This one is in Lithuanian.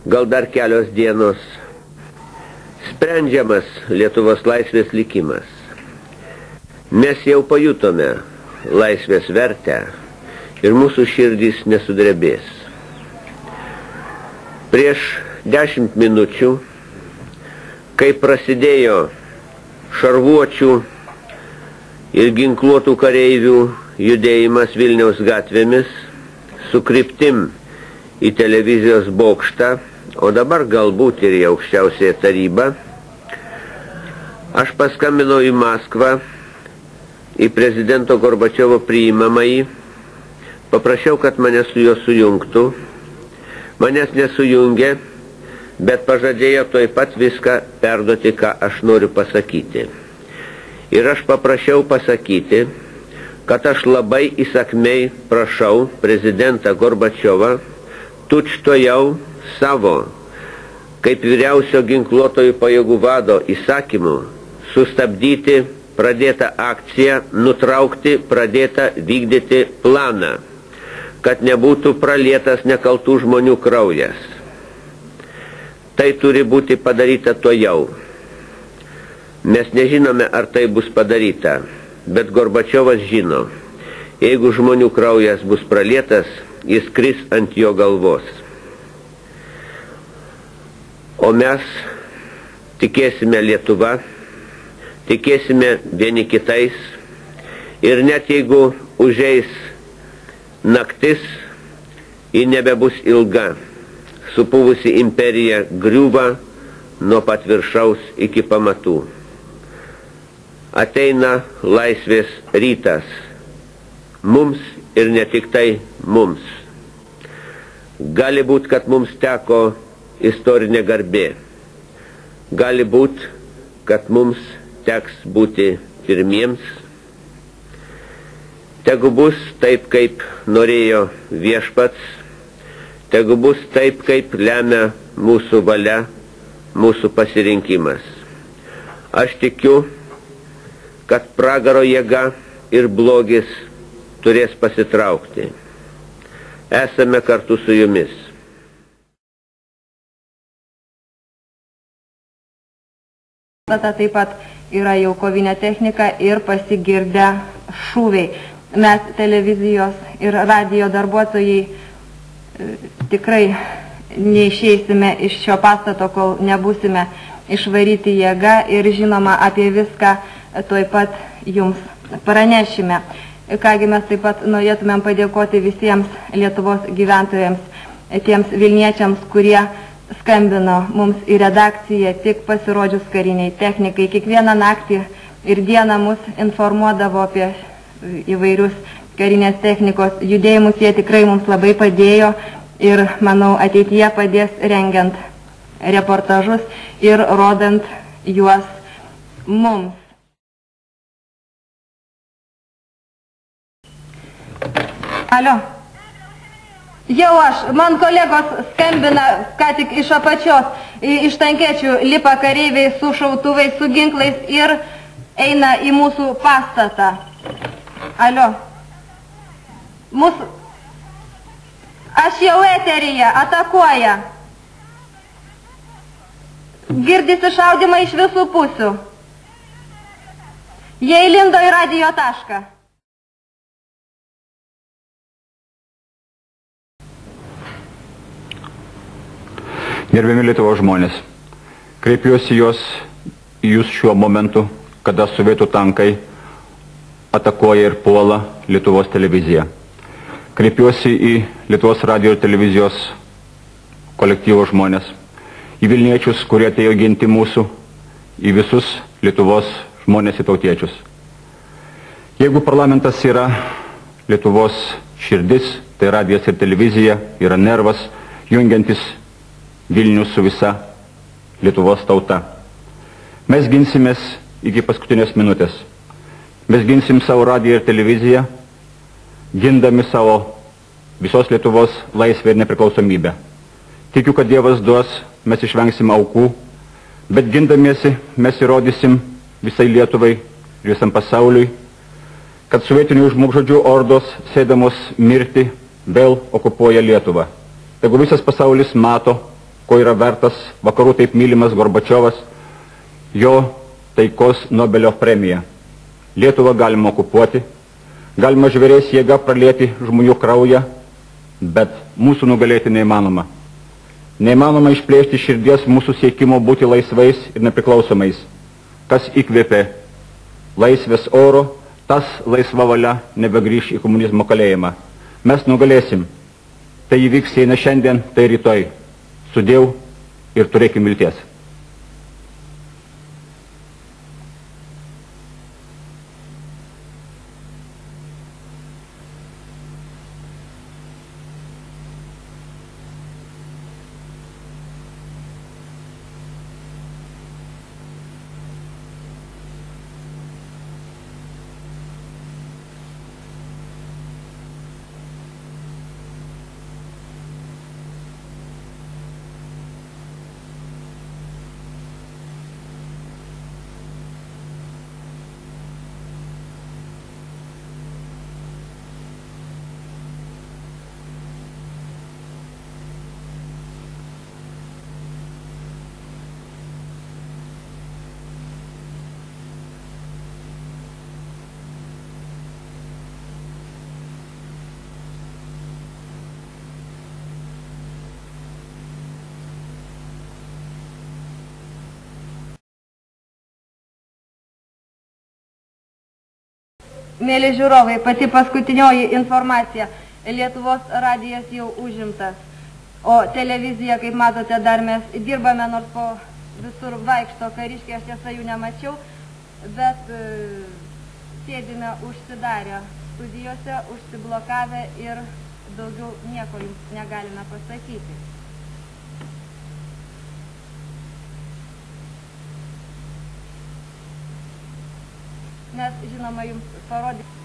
gal dar kelios dienos, sprendžiamas Lietuvos laisvės likimas. Mes jau pajutome laisvės vertę ir mūsų širdys nesudrebės. Prieš 10 minučių, kai prasidėjo šarvuočių ir ginkluotų kareivių judėjimas Vilniaus gatvėmis su kryptim į televizijos bokštą, o dabar galbūt ir į aukščiausiąją tarybą, aš paskambinau į Maskvą, į prezidento Gorbačiovo priimamąjį, paprašiau, kad mane su juo sujungtų. Manęs nesujungė, bet pažadėjo tuoj pat viską perduoti, ką aš noriu pasakyti. Ir aš paprašiau pasakyti, kad aš labai įsakmiai prašau prezidentą Gorbačiovą tučtuojau savo, kaip vyriausio ginkluotojų pajėgų vado įsakymu, sustabdyti pradėtą akciją, nutraukti pradėtą vykdyti planą, kad nebūtų pralietas nekaltų žmonių kraujas. Tai turi būti padaryta tuojau. Mes nežinome, ar tai bus padaryta, bet Gorbačiovas žino, jeigu žmonių kraujas bus pralietas, jis kris ant jo galvos. O mes tikėsime Lietuva, tikėsime vieni kitais ir net jeigu užeis naktis, ji nebebus ilga. Supuvusi imperija griūva nuo pat viršaus iki pamatų. Ateina laisvės rytas. Mums ir ne tik tai mums. Gali būt, kad mums teko istorinė garbė. Gali būt, kad mums teks būti pirmiems. Tegu bus taip, kaip norėjo viešpats, tegu bus taip, kaip lemia mūsų valia, mūsų pasirinkimas. Aš tikiu, kad pragaro jėga ir blogis turės pasitraukti. Esame kartu su jumis. Taip pat yra jau kovinė technika ir pasigirdę šūviai. Mes televizijos ir radijo darbuotojai tikrai neišeisime iš šio pastato, kol nebūsime išvaryti jėga ir žinoma apie viską tuoj pat jums pranešime. Kągi mes taip pat norėtumėm padėkoti visiems Lietuvos gyventojams, tiems Vilniečiams, kurie skambino mums į redakciją tik pasirodžius kariniai technikai. Kiekvieną naktį ir dieną mus informuodavo apie įvairius karinės technikos judėjimus. Jie tikrai mums labai padėjo ir, manau, ateityje padės rengiant reportažus ir rodant juos mums. Alio. Jau aš, man kolegos skambina, ką tik iš apačios, iš tankiečių lipa kareiviai su šautuvais, su ginklais ir eina į mūsų pastatą. Alio. Aš jau eteryje, atakuoja. Girdisi šaudimą iš visų pusių. Jie įlindo į radijo tašką. Gerbiami Lietuvos žmonės, kreipiuosi jūs šiuo momentu, kada sovietų tankai atakuoja ir puola Lietuvos televiziją. Kreipiuosi į Lietuvos radijo ir televizijos kolektyvo žmonės, į Vilniečius, kurie atėjo ginti mūsų, į visus Lietuvos žmonės ir tautiečius. Jeigu parlamentas yra Lietuvos širdis, tai radijas ir televizija yra nervas, jungiantis Vilnių su visa Lietuvos tauta. Mes ginsimės iki paskutinės minutės. Mes ginsim savo radiją ir televiziją, gindami savo visos Lietuvos laisvę ir nepriklausomybę. Tikiu, kad Dievas duos, mes išvengsim aukų, bet gindamiesi mes įrodysim visai Lietuvai ir visam pasauliui, kad sovietinių žmogžudžių ordos, sėdamos mirti, vėl okupuoja Lietuvą. Tegu visas pasaulis mato, ko yra vertas vakarų taip mylimas Gorbačiovas, jo taikos Nobelio premija. Lietuvą galima okupuoti, galima žvėries jėga pralieti žmonių kraują, bet mūsų nugalėti neįmanoma. Neįmanoma išplėšti širdies mūsų siekimo būti laisvais ir nepriklausomais. Kas įkvėpė laisvės oro, tas laisva valia nebegrįš į komunizmo kalėjimą. Mes nugalėsim. Tai įvyks, jei ne šiandien, tai rytoj. Sudiev ir turėkim vilties. Mėly žiūrovai, pati paskutinioji informacija. Lietuvos radijas jau užimtas, o televizija, kaip matote, dar mes dirbame, nors po visur vaikšto kariškiai, aš tiesa jų nemačiau, bet sėdime užsidarę studijose, užsiblokavę ir daugiau nieko jums negalime pasakyti. Mes, žinoma, jums parodysime.